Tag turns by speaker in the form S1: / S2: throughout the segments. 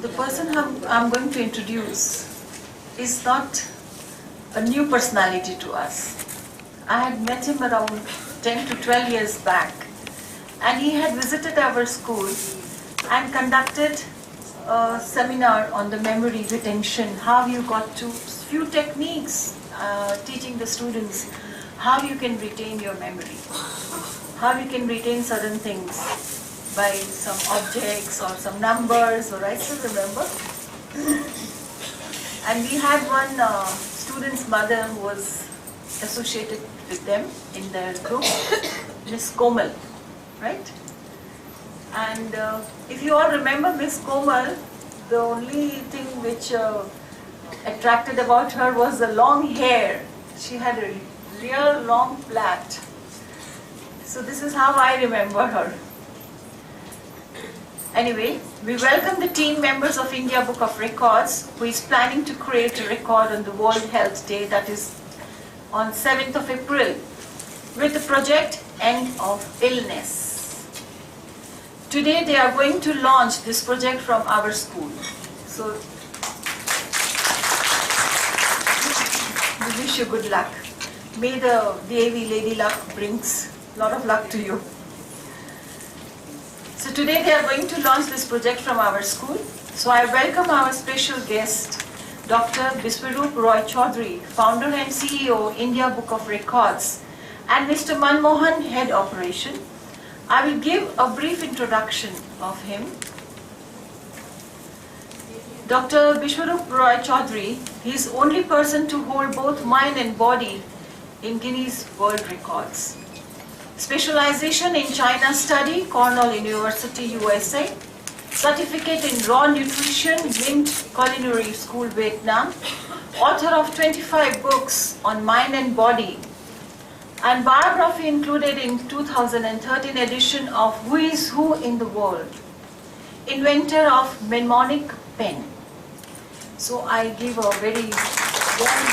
S1: The person I'm going to introduce is not a new personality to us. I had met him around 10 to 12 years back, and he had visited our school and conducted a seminar on the memory retention, how you got to few techniques teaching the students how you can retain your memory, how you can retain certain things by some objects or some numbers, or I still remember. And we had one student's mother who was associated with them in their group, Miss Komal, right? And if you all remember Miss Komal, the only thing which attracted about her was the long hair. She had a real long plait. So this is how I remember her. Anyway, we welcome the team members of India Book of Records, who is planning to create a record on the World Health Day, that is on 7th of April, with the project End of Illness. Today they are going to launch this project from our school. So we wish you good luck. May the Devi Lady Luck brings a lot of luck to you. So today they are going to launch this project from our school. So I welcome our special guest, Dr. Biswaroop Roy Chaudhary, founder and CEO, India Book of Records, and Mr. Manmohan, head operation. I will give a brief introduction of him. Dr. Biswaroop Roy Chaudhary, he is the only person to hold both mind and body in Guinness World Records. Specialization in China study, Cornell University, USA. Certificate in raw nutrition, Mint Culinary School, Vietnam. Author of 25 books on mind and body. And biography included in 2013 edition of Who is Who in the World. Inventor of mnemonic pen. So I give a very warm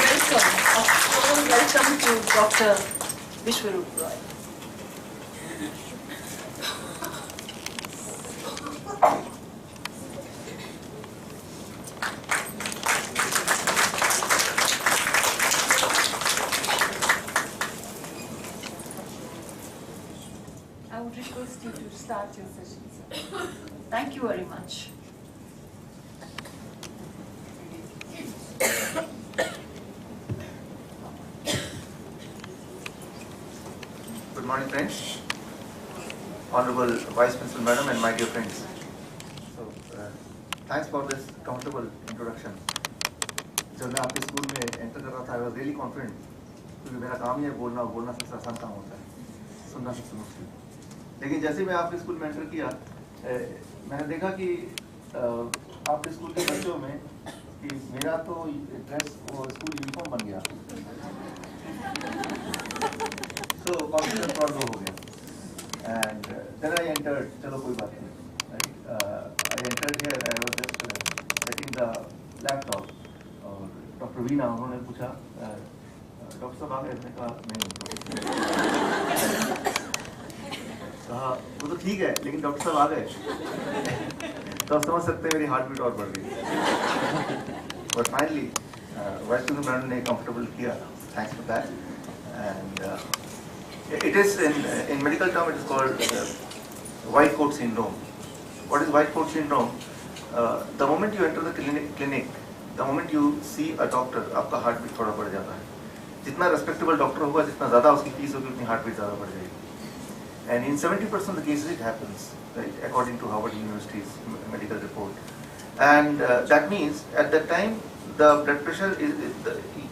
S1: welcome to Dr. Biswaroop Roy. I would request you to start your session, sir. Thank you very much.
S2: Good morning, friends. Honorable Vice Principal Madam and my dear friends. So, thanks for this comfortable introduction. जब मैं आपके school में enter कर रहा था, I was really confident क्योंकि मेरा काम ही है बोलना सबसे आसान काम होता है, सुनना सबसे मुश्किल। लेकिन जैसे मैं आपके स्कूल में एंटर किया, मैंने देखा कि आपके स्कूल के बच्चों में कि मेरा तो ड्रेस वो स्कूल यूनिफॉर्म बन गया, तो कॉन्फिडेंस थोड़ा लो हो गया। And then I entered, चलो कोई बात नहीं, I entered here, I was just setting the laptop, और डॉक्टर वीना उन्होंने पूछा, डॉक्टर साहब आ गए? मैंने कहा नहीं। कहा वो तो ठीक है, लेकिन डॉक्टर साहब आ गए तो आप समझ सकते हैं मेरी हार्ट बीट और बढ़ गई। But finally vice principal madam ने कंफर्टेबल किया, thanks for that. And it is in medical term it is called white coat syndrome. What is white coat syndrome? The moment you enter the clinic, the moment you see a doctor, आपका heart beat थोड़ा बढ़ जाता है। जितना respectable doctor होगा, जितना ज़्यादा उसकी फीस होगी, उतनी हार्ट बीट ज़्यादा बढ़ जाएगी। And in 70% of the cases it happens, right, according to Harvard University's medical report. And that means at that time the blood pressure is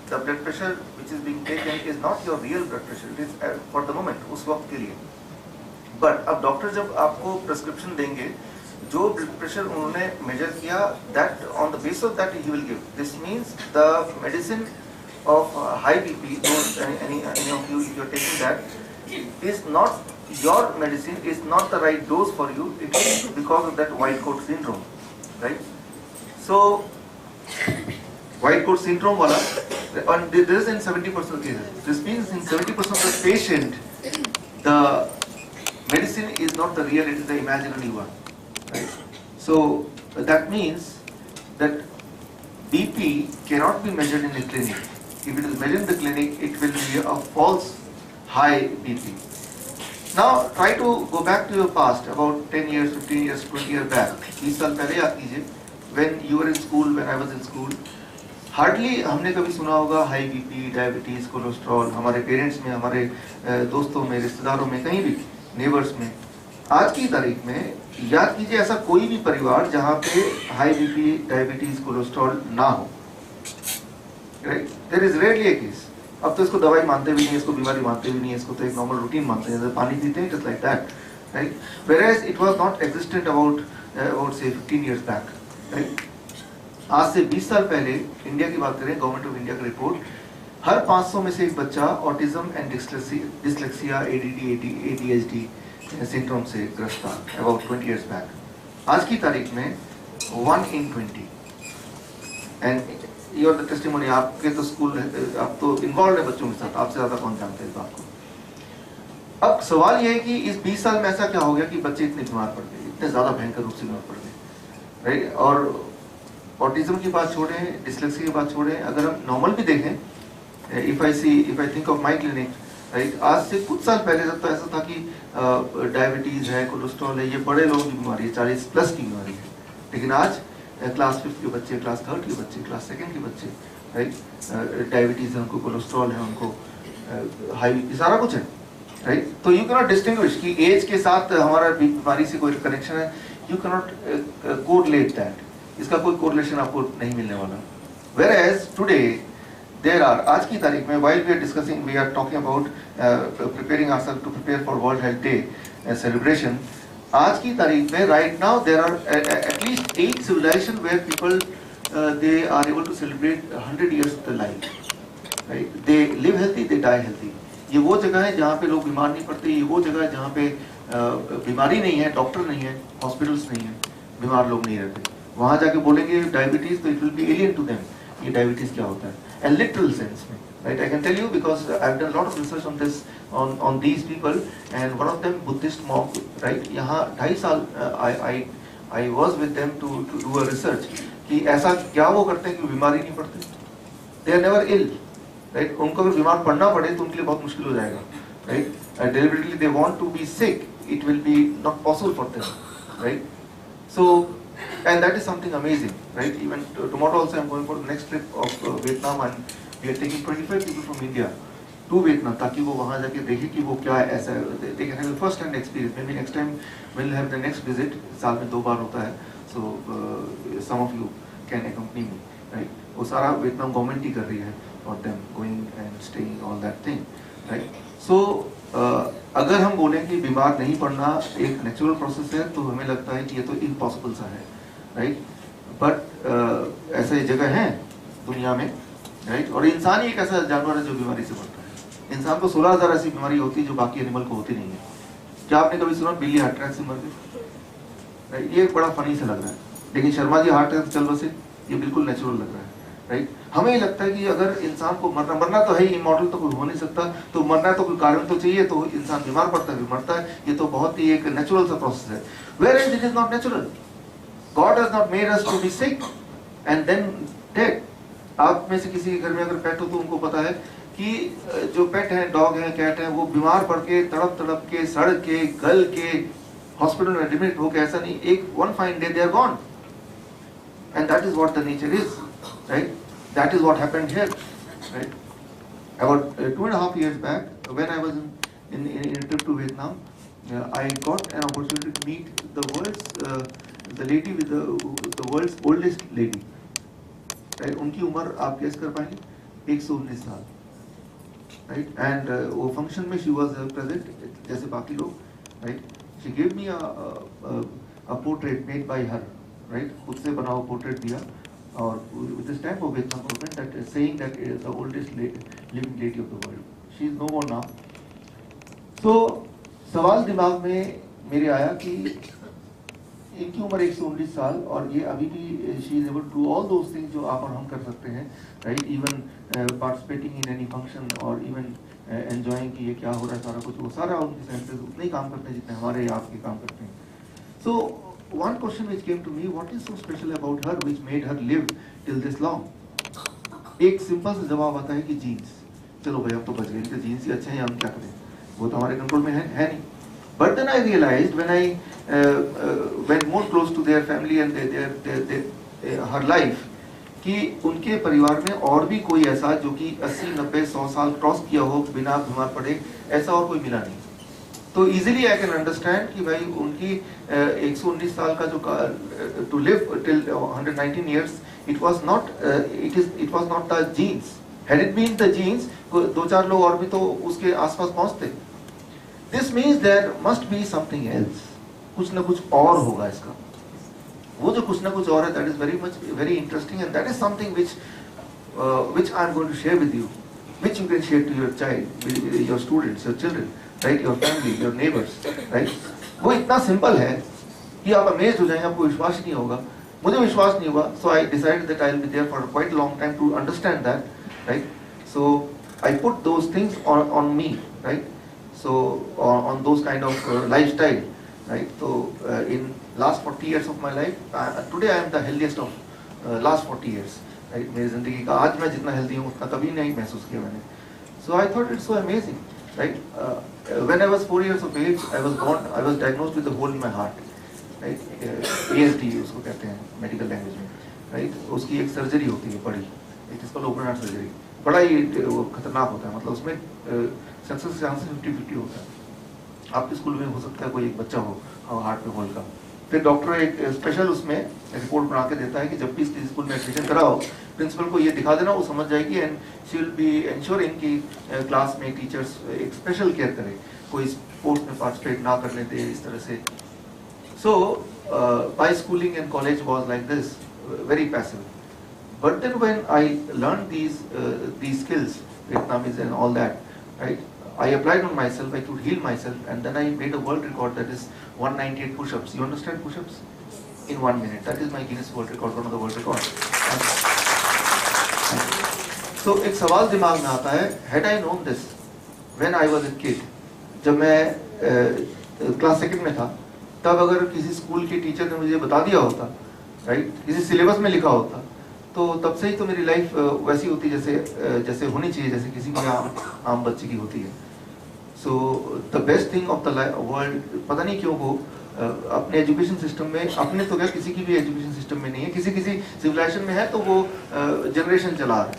S2: the blood pressure which is being taken is not your real blood pressure. It is for the moment, उस वक्त के लिए. But अब doctor जब आपको prescription देंगे, जो blood pressure उन्होंने मेजर किया, that on the basis of that he will give. This means the medicine of high BP, any of you, if you are taking that, is not your medicine, is not the right dose for you. It is because of that white coat syndrome, right? So white coat syndrome wala, and this is in 70% of cases. This means in 70% of the patient, the medicine is not the real, it is the imaginary one. Right? So that means that BP cannot be measured in the clinic. If it is measured in the clinic, it will be a false high BP. Now try to go back to your past, about 10 years, 15 years, 20 years back. 20 साल पहले याद कीजिए, when you were in school, when I was in school, hardly हमने कभी सुना होगा high BP, diabetes, cholesterol हमारे parents में, हमारे दोस्तों में, रिश्तेदारों में, कहीं भी, नेबर्स में। आज की तारीख में याद कीजिए ऐसा कोई भी परिवार जहाँ पे हाई बीपी, डायबिटीज, कोलेस्ट्रॉल ना हो। Right, there is rarely a case. अब तो इसको दवाई मानते भी नहीं, इसको बीमारी मानते भी नहीं, इसको तो एक नॉर्मल रूटीन मानते हैं, जैसे पानी पीते हैं, just like that. Right, whereas it was not existent about से 15 इयर्स बैक। राइट, आज से 20 साल पहले इंडिया की बात करें, गवर्नमेंट ऑफ इंडिया की रिपोर्ट, हर 500 में से एक बच्चा autism and dyslexia, ADD, ADHD syndrome से ग्रस्त था, अबाउट 20 इयर्स बैक। आज की तारीख में 1 in 20। And you are the testimony, आपके तो स्कूल, आप तो इन्वॉल्व है बच्चों के साथ, आपसे ज्यादा कौन जानते हैं इस बात को। अब सवाल यह है कि इस 20 साल में ऐसा क्या हो गया कि बच्चे इतने बीमार पड़ गए, इतने ज्यादा भयंकर रूप से बीमार पड़ गए। राइट, और ऑटिज्म की बात छोड़ें, डिस्लेक्सिया की बात छोड़ें, अगर हम नॉर्मल भी देखें, if I think of my clinic, right, आज से कुछ साल पहले तक तो ऐसा था कि डायबिटीज है, कोलेस्ट्रॉल है, ये बड़े लोगों की बीमारी है, 40 प्लस की बीमारी है। लेकिन आज क्लास 5 के बच्चे, क्लास 3 के बच्चे, क्लास 2 के बच्चे, राइट, डायबिटीज है उनको, कोलेस्ट्रॉल है उनको, हाई, सारा कुछ है। राइट, तो यू कैनॉट डिस्टिंग्विश कि एज के साथ हमारा बीमारी से कोई कनेक्शन है, यू कैनॉट कोरिलेट दैट, इसका कोई कोरिलेशन आपको नहीं मिलने वाला। Whereas today there are, आज की तारीख में, while we are discussing, we are talking about preparing ourselves to prepare for World Health Day celebration. आज की तारीख में right now there are at least 8 civilizations where people they are able to celebrate 100 years of their life. Right? They live healthy, they die healthy. ये वो जगह है जहाँ पे लोग बीमार नहीं पड़ते, ये वो जगह है जहाँ पे बीमारी नहीं है, डॉक्टर नहीं है, हॉस्पिटल्स नहीं है, बीमार लोग नहीं रहते। वहाँ जाके बोलेंगे डायबिटीज, तो it will be alien to them, ये डायबिटीज क्या होता है, एंड लिटरल सेंस में। Right, I can tell you because I have done lot of research on this, on these people, and one of them Buddhist monk, right, यहाँ 2.5 साल I was with them to do a research कि ऐसा क्या वो करते हैं कि बीमारी नहीं पड़ते, they are never ill. Right, उनको अगर बीमार पड़ना पड़े तो उनके लिए बहुत मुश्किल हो जाएगा। Right, deliberately they want to be sick, it will be not possible for them. Right, so and that is something amazing, right? Even tomorrow also I'm going for the next trip of Vietnam, and we are taking 25 people from India to Vietnam, ताकि वो वहाँ जाके देखें कि वो क्या है, ऐसा they can have a first hand experience. Maybe next time we'll have the next visit, साल में 2 बार होता है, so some of you can accompany me, right? वो सारा वियतनाम गवर्नमेंट ही कर रही है for them, going and staying, all that thing, right? So अगर हम बोलें कि बीमार नहीं पड़ना एक नेचुरल प्रोसेस है, तो हमें लगता है कि ये तो इम्पॉसिबल सा है। राइट, बट ऐसे जगह हैं दुनिया में, राइट, और इंसान ही एक ऐसा जानवर है जो बीमारी से मरता है। इंसान को 16,000 ऐसी बीमारी होती है जो बाकी एनिमल को होती नहीं है। क्या आपने कभी सुना बिल्ली हार्ट अटैक से मर गई? ये बड़ा फनी सा लग रहा है, लेकिन शर्मा जी हार्ट अटैक चल रहे से ये बिल्कुल नेचुरल लग रहा है। राइट, हमें ही लगता है कि अगर इंसान को मरना तो है ही, इमॉर्टल तो कोई हो नहीं सकता, तो मरना है तो कोई कारण तो चाहिए, तो इंसान बीमार पड़ता है, मरता है, ये तो बहुत ही एक नेचुरल सा प्रोसेस है। Whereas it is not natural. God has not made us to be sick and then dead. आप में से किसी के घर में अगर पेट हो तो उनको पता है कि जो पेट है, डॉग है, कैट है, वो बीमार पड़ के तड़प के, सड़ के, गल के, हॉस्पिटल में एडमिट होके, ऐसा नहीं, एक one fine day they are gone. And that is what the nature is. Right, that is what happened here. Right, about 2.5 years back, when I was in a trip to Vietnam, I got an opportunity to meet the lady with the world's oldest lady. Right, उनकी उम्र आप guess कर पाएंगे? 119 साल। Right, and वो function में she was present जैसे बाकी लोग। Right, she gave me a portrait made by her. Right, खुद से बना हुआ पोर्ट्रेट दिया, और with the stamp of Vietnam government that is saying that it is the oldest living lady of the world. She is no more now. So सवाल दिमाग में मेरे आया कि इनकी उम्र 119 साल, और ये अभी भी she is able to do all those things जो आप और हम कर सकते हैं, right? Even participating in any function or even enjoying कि ये क्या हो रहा है सारा कुछ, वो सारा उनके सेंसेस उतने ही काम करते हैं जितने हमारे आपके काम करते हैं. So one question which came to me, what is so special about her which made her live till this long? एक सिंपल सा जवाब आता है कि जीन्स. चलो भाई अब तो बच गए, इनके जीन्स ही अच्छे हैं, हम क्या करें, वो तो हमारे कंट्रोल में है नहीं. But then I realized when I went more close to their family and her life, कि उनके परिवार में और भी कोई ऐसा जो कि 80, 90, 100 साल क्रॉस किया हो बिना बीमार पड़े, ऐसा और कोई मिला नहीं. तो इजीली आई कैन अंडरस्टैंड कि भाई उनकी 119 साल का जो to live till 119 years, it was not the genes. Had it been the genes, 2-4 लोग और भी तो उसके आसपास पहुंचते. This means there must be something else. कुछ ना कुछ और होगा इसका. वो जो कुछ ना कुछ और है, that is very interesting, and that is something which I am going to share with you, which you can share to your child, your students, your children, right, your family, your neighbors, right. वो इतना simple है कि आप amaze हो जाएंगे, आपको विश्वास नहीं होगा. मुझे विश्वास नहीं हुआ, so I decided that I will be there for quite a long time to understand that, right. So I put those things on me, right. So on those kind of lifestyle, right. So in last 40 years of my life, today I am the healthiest of last 40 years, right. मेरी जिंदगी का आज मैं जितना healthy हूँ उतना कभी नहीं महसूस किया मैंने. So I thought it's so amazing, right. When I was 4 years of age, I was diagnosed with a hole in my heart, right. ASD उसको कहते हैं मेडिकल लैंग्वेज में, right. उसकी एक सर्जरी होती है बड़ी, it is called open heart surgery. बड़ा ही वो खतरनाक होता है, मतलब उसमें सक्सेस चांसेस 50-50 होता है. आपके स्कूल में हो सकता है कोई एक बच्चा हो हार्ट में होल का, फिर डॉक्टर एक स्पेशल उसमें रिपोर्ट बना के देता है कि जब भी इसकी स्कूल में एडमिशन कराओ, प्रिंसिपल को ये दिखा देना, वो समझ जाएगी and she will be ensuring कि क्लास में टीचर्स एक स्पेशल केयर करें, कोई स्पोर्ट्स में पार्टिसिपेट ना करने दे इस तरह से. So my schooling and college was like this, very passive. But then when I learn these skills, Vietnamese and all that, right, I applied on myself, I could heal myself, and then I made a world record, that is 198 push-ups. You understand push-ups? In 1 minute. That is my Guinness World Record, one of the world records. So एक सवाल दिमाग में आता है, had I known this when I was a kid, जब मैं class 2 में था, तब अगर किसी स्कूल के टीचर ने मुझे बता दिया होता, राइट, किसी सिलेबस में लिखा होता, तो तब से ही तो मेरी लाइफ वैसी होती जैसे होनी चाहिए, जैसे किसी भी आम बच्चे की होती है. So the best thing of the world, पता नहीं क्यों वो अपने एजुकेशन सिस्टम में, अपने तो क्या किसी की भी एजुकेशन सिस्टम में नहीं है, किसी सिविलाइजेशन में है तो वो जनरेशन चला रहा है,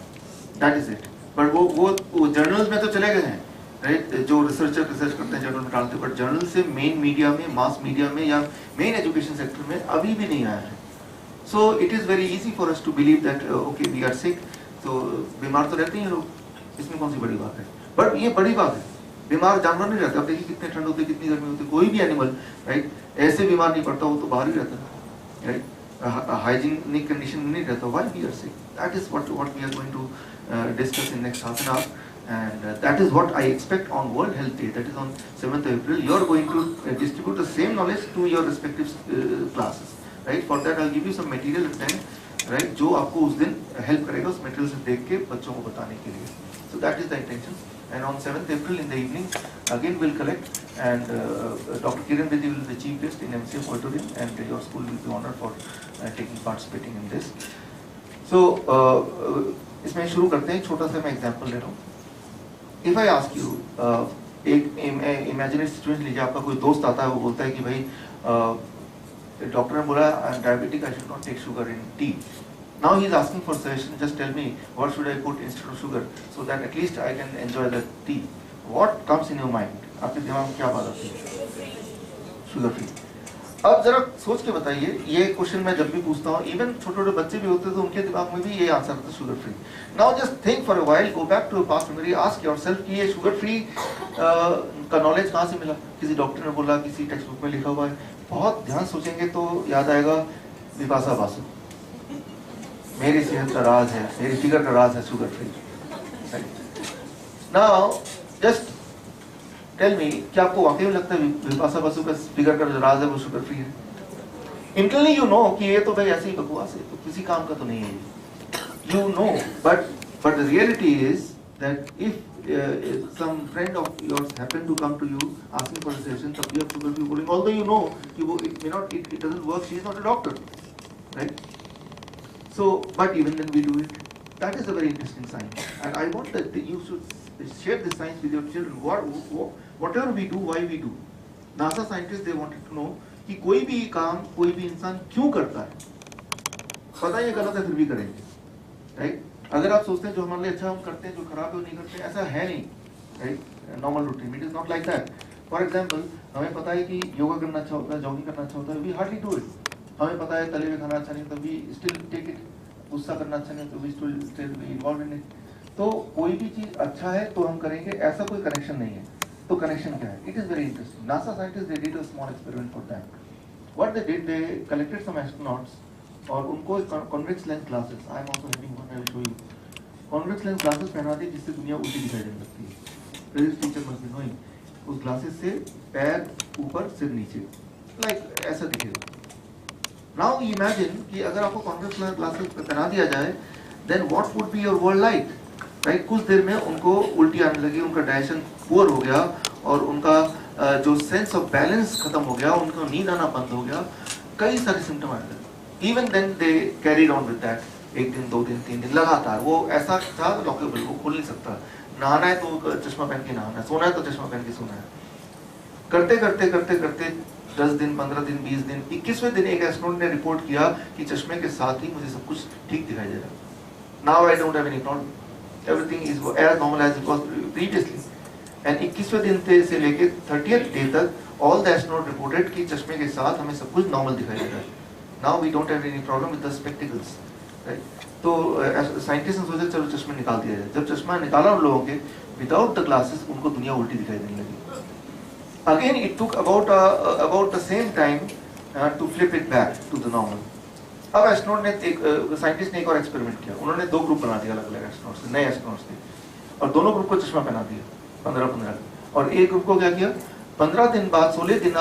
S2: दैट इज इट. बट वो जर्नल्स में तो चले गए हैं, राइट, जो रिसर्च करते हैं जर्नल में डालते हैं, बट जर्नल से मेन मीडिया में, मास मीडिया में या मेन एजुकेशन सेक्टर में अभी भी नहीं आया है. So it is very easy for us to believe that okay, we are sick, तो बीमार तो रहते हैं लोग, इसमें कौन सी बड़ी बात है. बट ये बड़ी बात है, बीमार जानवर नहीं रहता. अब देखिए कितने ठंड होती है, कितनी गर्मी होती है, कोई भी एनिमल, राइट, ऐसे बीमार नहीं पड़ता, वो तो बाहर ही रहता है, राइट, हाइजीनिक कंडीशन में नहीं रहता. Why we are sick, that is what we are going to discuss in next half an hour, and that is what I expect on World Health Day, that is on 7th April. You are going to distribute the same knowledge to your respective classes, right. For that I'll give you some material and then, right, जो आपको उस दिन help करेगा उस material से देख के बच्चों को बताने के लिए. So that is the intention. And on 7th April in the evening again we'll collect, and Dr. Kiran Bedi will be the chief guest in MCF auditorium, and your school will be honored for participating in this. So इसमें शुरू करते हैं. छोटा सा मैं example ले रहा हूँ. If I ask you, एक इमेजिनरी सिचुएशन लीजिए, आपका कोई दोस्त आता है, वो बोलता है कि भाई डॉक्टर ने बोला I am diabetic, I should not take sugar in tea. Now he is asking for suggestion, just tell me what should I put instead of sugar so that at least I can enjoy the tea. What comes in your mind? आपके दिमाग में क्या बात आती है? Sugar free. अब जरा सोच के बताइए, ये क्वेश्चन मैं जब भी पूछता हूँ, इवन छोटे छोटे बच्चे भी होते हैं तो उनके दिमाग में भी ये आंसर आता है, sugar free. Now just think for a while, go back to past memory, ask yourself कि ये शुगर फ्री का नॉलेज कहाँ से मिला. किसी डॉक्टर ने बोला, किसी टेक्स्ट बुक में लिखा हुआ है. बहुत ध्यान सोचेंगे तो याद आएगा बिपाशा बासु, मेरी सेहत का राज है, मेरी फिगर का राज है sugar free. Now just tell me, क्या आपको वाकई में लगता है बिपाशा बासु का फिगर का जो राज है वो शुगर फ्री है? इंटरनली यू नो कि ये तो भाई ऐसी ही बकवास है, तो किसी काम का तो नहीं है, you know. But the reality is that if some friend of yours happen to come to you asking for a suggestion, तब भी आप शुगर भी बोलेंगे, although you know कि वो it may not, it doesn't work, she is not a doctor, right? So, but even then we do it. That is a very interesting science, and I want that you should share this science with your children. Whatever we do, why we do. NASA scientists, they wanted to know कि कोई भी काम कोई भी इंसान क्यों करता है, पता ये गलत है फिर भी करेंगे, राइट? अगर आप सोचते हैं जो हमारे लिए अच्छा हम करते हैं, जो खराब है वो नहीं करते, ऐसा है नहीं, right? Normal routine, it is not like that. For example, हमें पता है कि योगा करना अच्छा होता है, जॉगिंग करना अच्छा होता है, वी हार्डली डू इट. हमें पता है तले हुए खाना अच्छा नहीं, तो वी स्टिल टेक इट. गुस्सा करना अच्छा नहीं, तो we still involve in it. तो कोई भी चीज अच्छा है तो हम करेंगे, ऐसा कोई कनेक्शन नहीं है. तो कनेक्शन क्या है? It is very interesting. NASA scientist, they did a small experiment for that. What they did, they collected some astronauts और उनको convex lens glasses, I am also having one, I will show you. Convex lens glasses पहना दी जिससे दुनिया उल्टी दिखाई देने लगती है. This teacher must be knowing. उस ग्लासेस से पैर ऊपर सिर नीचे, लाइक ऐसा दिखेगा. नाउ इमेजिन कि अगर आपको कॉन्वेक्स लेंस ग्लासेस पहना दिया जाए, then what would be your world like, right? कुछ देर में उनको उल्टी आने लगी, उनका डाइजेशन पुअर हो गया और उनका जो सेंस ऑफ बैलेंस खत्म हो गया, उनको नींद आना बंद हो गया, कई सारे सिम्टम आने लगे. Even then they carried on with that. 1 दिन 2 दिन 3 दिन लगातार वो ऐसा था लॉकेबल, वो खोल नहीं सकता. नहाना है तो चश्मा पहन के नहाना है, सोना है तो चश्मा पहन के सोना है. करते करते करते करते 10 दिन 15 दिन 20 दिन, 21वें दिन एक एस्ट्रोनॉट ने रिपोर्ट किया कि चश्मे के साथ ही मुझे सब कुछ ठीक दिखाई दे रहा है. Now I don't have any problem, everything is as normal as it was previously. And 21वें दिन से लेके 30th डे तक ऑल द एस्ट्रोनॉट रिपोर्टेड कि चश्मे के साथ हमें सब कुछ नॉर्मल दिखाई दे रहा है. Now we don't have any problem with the spectacles, right? तो साइंटिस्ट ने सोचा चलो चश्मा निकाल दिया जाए. जब चश्मा निकाला उन लोगों के विदाउट द ग्लासेस, उनको दुनिया उल्टी दिखाई देने लगी. Again, it took about the same time to flip it back to the normal. अब एस्ट्रोनॉट ने साइंटिस्ट ने एक और एक्सपेरिमेंट किया. उन्होंने 2 ग्रुप बना दिया अलग अलग एस्ट्रोनॉट्स से, नए एस्ट्रोनॉट्स थे, और दोनों ग्रुप को चश्मा पहना दिया 15-15. और एक ग्रुप को क्या किया, 15 दिन बाद 16 दिन